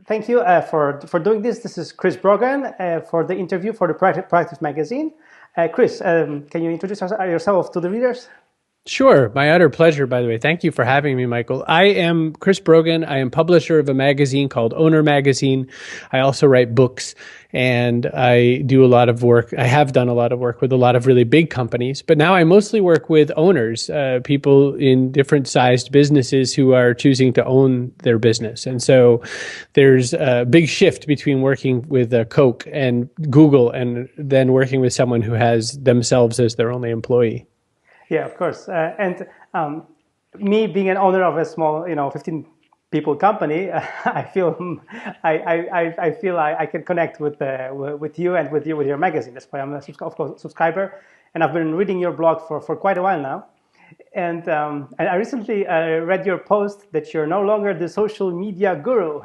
thank you for doing this. This is Chris Brogan for the interview for the Proactive magazine. Chris, can you introduce yourself to the readers? Sure. My utter pleasure, by the way. Thank you for having me, Michael. I am Chris Brogan. I am publisher of a magazine called Owner Magazine. I also write books, and I do a lot of work. I have done a lot of work with a lot of really big companies, but now I mostly work with owners, people in different sized businesses who are choosing to own their business. And so there's a big shift between working with Coke and Google and then working with someone who has themselves as their only employee. Yeah, of course. And me being an owner of a small, 15 people company, I feel I can connect with you and with your magazine. That's why I'm a subscriber, and I've been reading your blog for quite a while now. And I recently read your post that you're no longer the social media guru.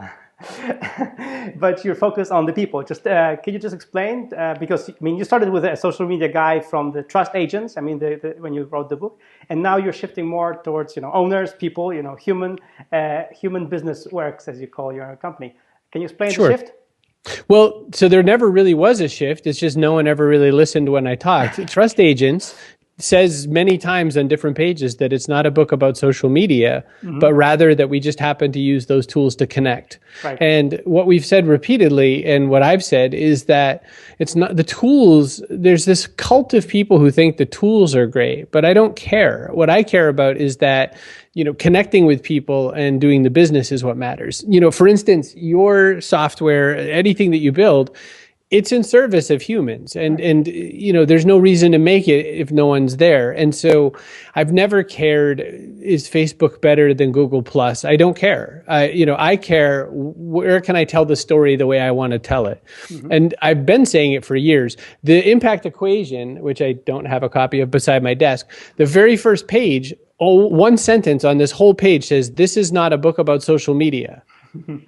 But you're focused on the people. Just can you just explain? Because you started with a social media guy from the trust agents. When you wrote the book, and now you're shifting more towards owners, people, human business works, as you call your company. Can you explain Sure. the shift? Well, so there never really was a shift. It's just no one ever really listened when I talked. Trust agents says many times on different pages that it's not a book about social media, but rather that we just happen to use those tools to connect. Right. And what we've said repeatedly, and what I've said, is that it's not the tools. There's this cult of people who think the tools are great, but I don't care. What I care about is that, connecting with people and doing the business is what matters. For instance, your software, anything that you build, it's in service of humans, and there's no reason to make it if no one's there. And so I've never cared, is Facebook better than Google Plus? I don't care. I care, where can I tell the story the way I want to tell it? And I've been saying it for years. The impact equation, which I don't have a copy of beside my desk, the very first page, one sentence on this whole page says, "This is not a book about social media."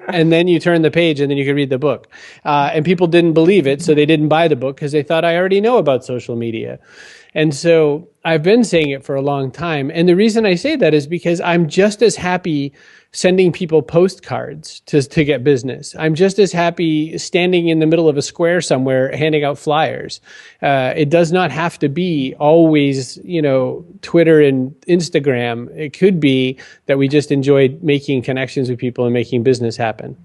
And then you turn the page and then you can read the book. And people didn't believe it, so they didn't buy the book because they thought I already know about social media. And so I've been saying it for a long time. And the reason I say that is because I'm just as happy sending people postcards to get business. I'm just as happy standing in the middle of a square somewhere handing out flyers. It does not have to be always, Twitter and Instagram. It could be that we just enjoy making connections with people and making business happen.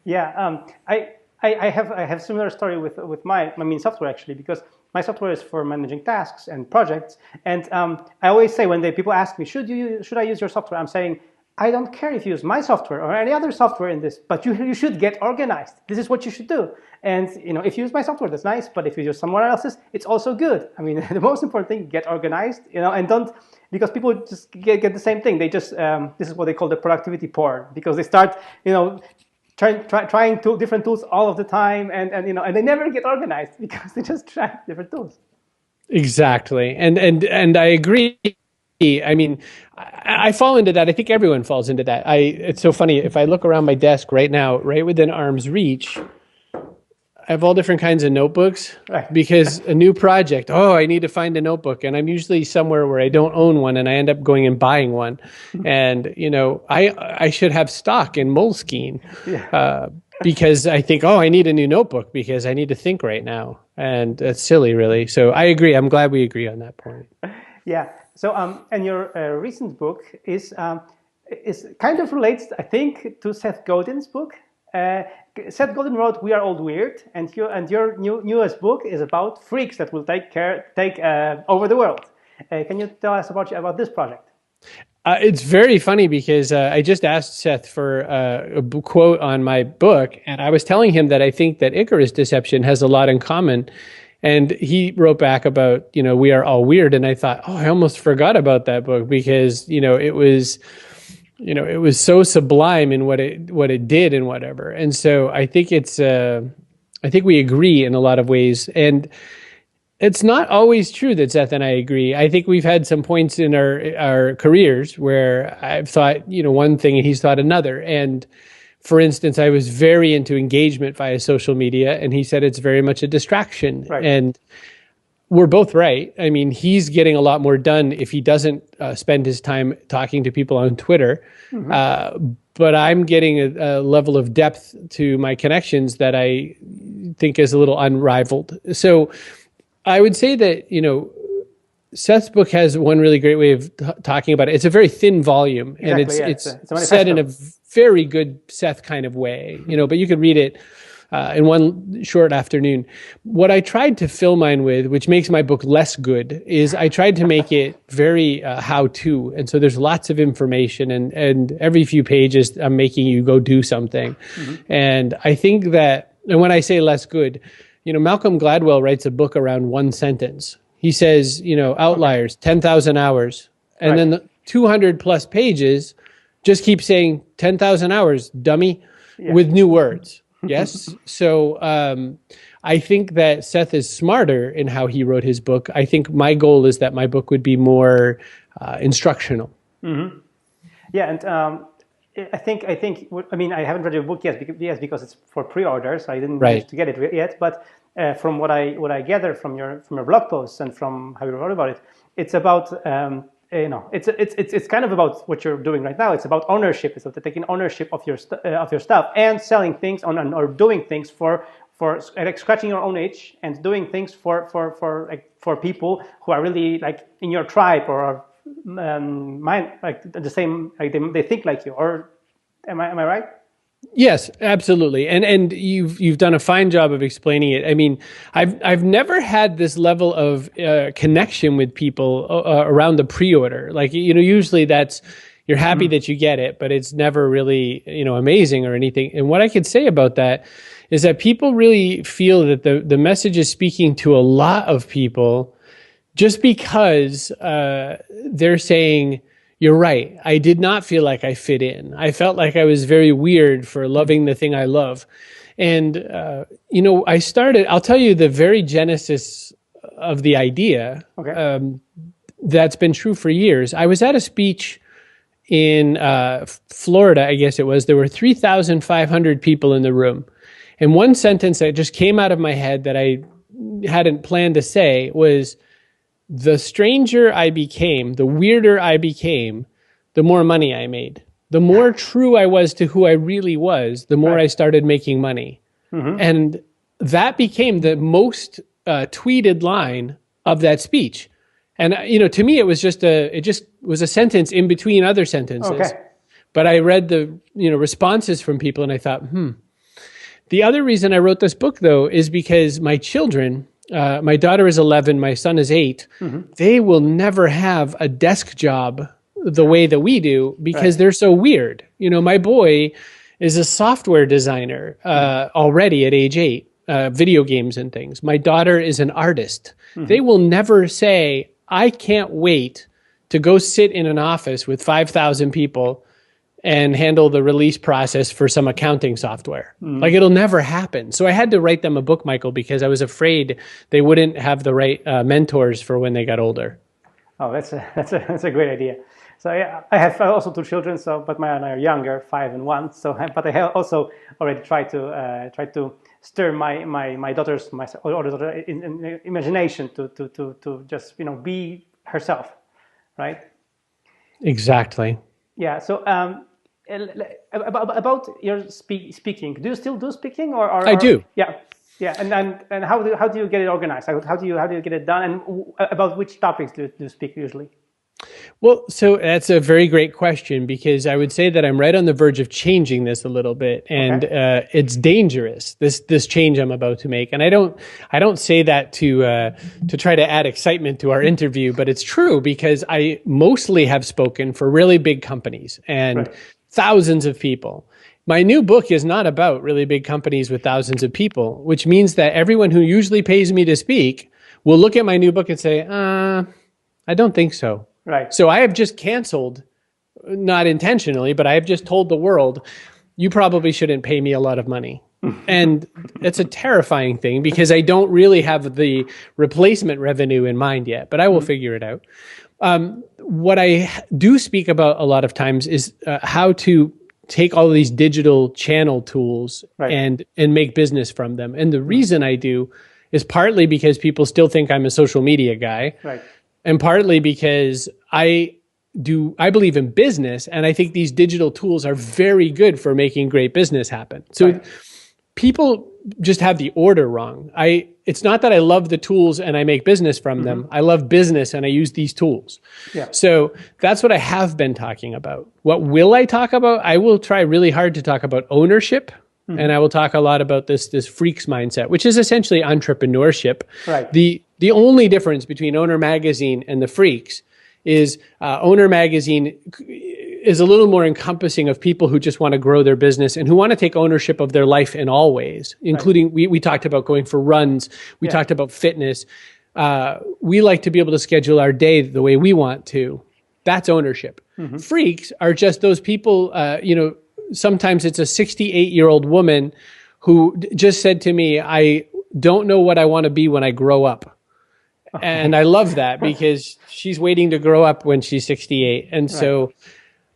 Yeah, I have similar story with my software, actually, because my software is for managing tasks and projects. And I always say, when people ask me, should I use your software? I'm saying, I don't care if you use my software or any other software in this, but you should get organized. This is what you should do. And if you use my software, that's nice. But if you use someone else's, it's also good. The most important thing, get organized. And don't, because people just get the same thing. They just this is what they call the productivity porn, because they start trying different tools all of the time, and they never get organized because they just try different tools. Exactly, and I agree. I fall into that. I think everyone falls into that. It's so funny. If I look around my desk right now, right within arm's reach, I have all different kinds of notebooks, right? Because a new project, I need to find a notebook. And I'm usually somewhere where I don't own one, and I end up going and buying one. And, I should have stock in Moleskine, because I think, I need a new notebook because I need to think right now. And that's silly, really. So I agree. I'm glad we agree on that point. Yeah. So, and your recent book is kind of relates, I think, to Seth Godin's book. Seth Godin wrote "We Are All Weird," and your newest book is about freaks that will take over the world. Can you tell us about this project? It's very funny because I just asked Seth for a quote on my book, and I was telling him that I think that Icarus Deception has a lot in common. And he wrote back about, "We Are All Weird." And I thought, I almost forgot about that book because, it was so sublime in what it did and whatever. And so I think I think we agree in a lot of ways. And it's not always true that Seth and I agree. I think we've had some points in our careers where I've thought, one thing and he's thought another. And for instance, I was very into engagement via social media, and he said it's very much a distraction. Right. And we're both right. I mean, he's getting a lot more done if he doesn't spend his time talking to people on Twitter. But I'm getting a level of depth to my connections that I think is a little unrivaled. So I would say that, Seth's book has one really great way of talking about it. It's a very thin volume, and it's said in a very good Seth kind of way, but you could read it in one short afternoon. What I tried to fill mine with, which makes my book less good, is I tried to make it very how-to. And so there's lots of information, and every few pages I'm making you go do something. And I think that, and when I say less good, Malcolm Gladwell writes a book around one sentence. He says, outliers, 10,000 hours. And then the 200 plus pages just keep saying 10,000 hours, dummy, with new words. Yes. So I think that Seth is smarter in how he wrote his book. I think my goal is that my book would be more instructional. Yeah. And I think, I haven't read your book yet because it's for pre-order, so I didn't manage to get it yet. But from what I gather from your blog posts and from how you wrote about it, it's about it's kind of about what you're doing right now. It's about ownership. It's about taking ownership of your stuff and selling things or doing things for scratching your own itch and doing things for people who are really like in your tribe or mind like the same, like they think like you. Or am I right? Yes, absolutely. And you've done a fine job of explaining it. I mean, I've never had this level of connection with people around the pre-order. Like, usually you're happy that you get it, but it's never really, amazing or anything. And what I could say about that is that people really feel that the message is speaking to a lot of people just because they're saying, you're right. I did not feel like I fit in. I felt like I was very weird for loving the thing I love. And, I'll tell you the very genesis of the idea. That's been true for years. I was at a speech in Florida, I guess it was. There were 3,500 people in the room. And one sentence that just came out of my head that I hadn't planned to say was, the stranger I became, the weirder I became, the more money I made. The more true I was to who I really was, the more I started making money. And that became the most tweeted line of that speech. And, to me, it just was a sentence in between other sentences. But I read the, responses from people and I thought, The other reason I wrote this book, though, is because my children, my daughter is 11, my son is 8. They will never have a desk job the way that we do because they're so weird. My boy is a software designer already at age 8, video games and things. My daughter is an artist. They will never say, I can't wait to go sit in an office with 5,000 people and handle the release process for some accounting software. Like, it'll never happen. So I had to write them a book, Michael, because I was afraid they wouldn't have the right mentors for when they got older. Oh, that's a great idea. So yeah, I have also 2 children. But mine are younger, 5 and 1. But I have also already tried to stir my daughter's older daughter in imagination to just be herself, right? Exactly. Yeah. So about your speaking, do you still do speaking or I do. Yeah. And how do you get it organized? How do you get it done? And about which topics do you speak usually? Well, so that's a very great question, because I would say that I'm right on the verge of changing this a little bit, and it's dangerous, this change I'm about to make. And I don't say that to try to add excitement to our interview, but it's true, because I mostly have spoken for really big companies and thousands of people. My new book is not about really big companies with thousands of people, which means that everyone who usually pays me to speak will look at my new book and say, I don't think so. Right. So I have just canceled, not intentionally, but I have just told the world, you probably shouldn't pay me a lot of money. And it's a terrifying thing, because I don't really have the replacement revenue in mind yet, but I will figure it out. What I do speak about a lot of times is how to take all of these digital channel tools and make business from them. And the reason I do is partly because people still think I'm a social media guy, right, and partly because I believe in business, and I think these digital tools are very good for making great business happen. So right. People just have the order wrong. It's not that I love the tools and I make business from them. I love business and I use these tools. Yeah. So that's what I have been talking about. What will I talk about? I will try really hard to talk about ownership. And I will talk a lot about this freaks mindset, which is essentially entrepreneurship. Right. The only difference between Owner Magazine and the Freaks is Owner Magazine is a little more encompassing of people who just want to grow their business and who want to take ownership of their life in all ways, including we talked about going for runs. We talked about fitness. We like to be able to schedule our day the way we want to. That's ownership. Freaks are just those people, sometimes it's a 68-year-old woman who just said to me, I don't know what I want to be when I grow up. And I love that because she's waiting to grow up when she's 68. And so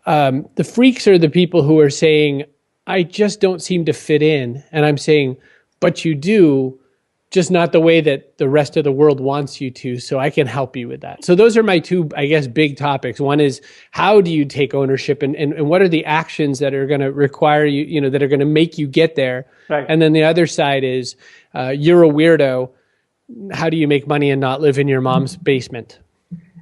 the freaks are the people who are saying, I just don't seem to fit in. And I'm saying, but you do, just not the way that the rest of the world wants you to. So I can help you with that. So those are my two, I guess, big topics. One is, how do you take ownership and what are the actions that are going to require you, that are going to make you get there? Right. And then the other side is, you're a weirdo. How do you make money and not live in your mom's basement?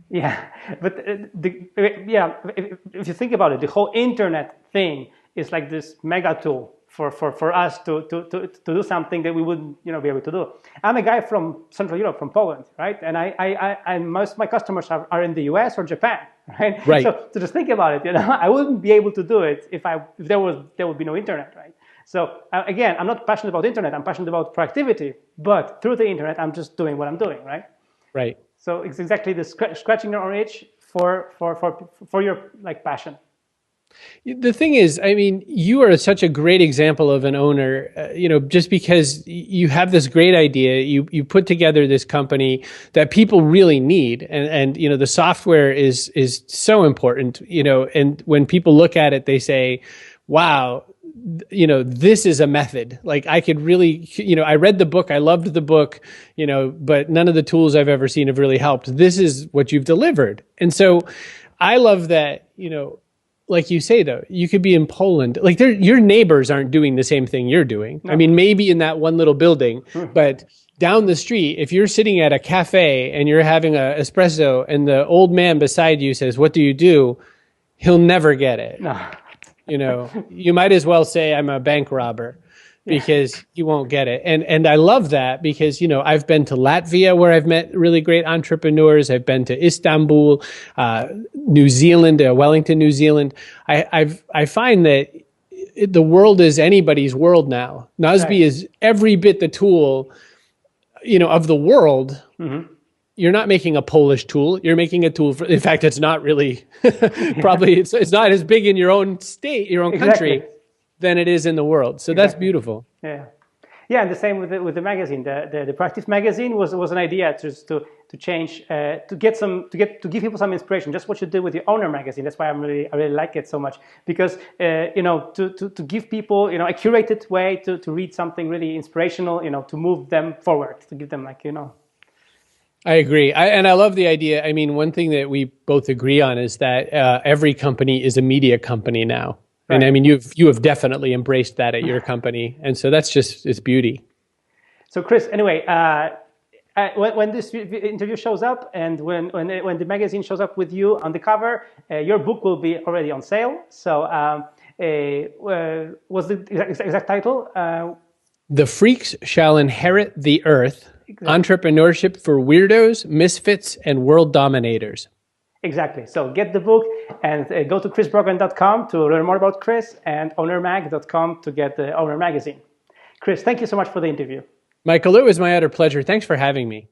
Yeah, but if you think about it, the whole internet thing is like this mega tool for us to do something that we wouldn't be able to do. I'm a guy from Central Europe, from Poland, right? And and most of my customers are in the US or Japan, right? Right. So just think about it, I wouldn't be able to do it if there would be no internet, right? So again, I'm not passionate about internet. I'm passionate about productivity, but through the internet, I'm just doing what I'm doing, right? Right. So it's exactly the scratching your own itch for your passion. The thing is, I mean, you are such a great example of an owner, just because you have this great idea, you put together this company that people really need. And the software is so important, and when people look at it, they say, wow, this is a method. Like I could really, I read the book, I loved the book, but none of the tools I've ever seen have really helped. This is what you've delivered. And so I love that, like you say, though, you could be in Poland, like your neighbors aren't doing the same thing you're doing. No. I mean, maybe in that one little building, but down the street, if you're sitting at a cafe and you're having an espresso and the old man beside you says, what do you do? He'll never get it. No. You might as well say I'm a bank robber because you won't get it. And I love that because, I've been to Latvia where I've met really great entrepreneurs. I've been to Istanbul, New Zealand, Wellington, New Zealand. I find that the world is anybody's world now. Nozbe is every bit the tool, of the world. Mm-hmm. You're not making a Polish tool. You're making a tool in fact, it's not really, probably it's not as big in your own state, your own country than it is in the world. So that's beautiful. Yeah. Yeah. And the same with the magazine, the Practice magazine was an idea just to change, to give people some inspiration, just what you did with the Owner magazine. That's why I really like it so much because, to give people, a curated way to read something really inspirational, to move them forward, to give them I agree. And I love the idea. I mean, one thing that we both agree on is that every company is a media company now. Right. And I mean, you have definitely embraced that at your company. And so that's just, it's beauty. So Chris, anyway, when this interview shows up and when the magazine shows up with you on the cover, your book will be already on sale. So what's the exact title? The Freaks Shall Inherit the Earth. Exactly. Entrepreneurship for Weirdos, Misfits, and World Dominators. Exactly. So get the book and go to chrisbrogan.com to learn more about Chris and ownermag.com to get the Owner magazine. Chris, thank you so much for the interview. Michael, it was my utter pleasure. Thanks for having me.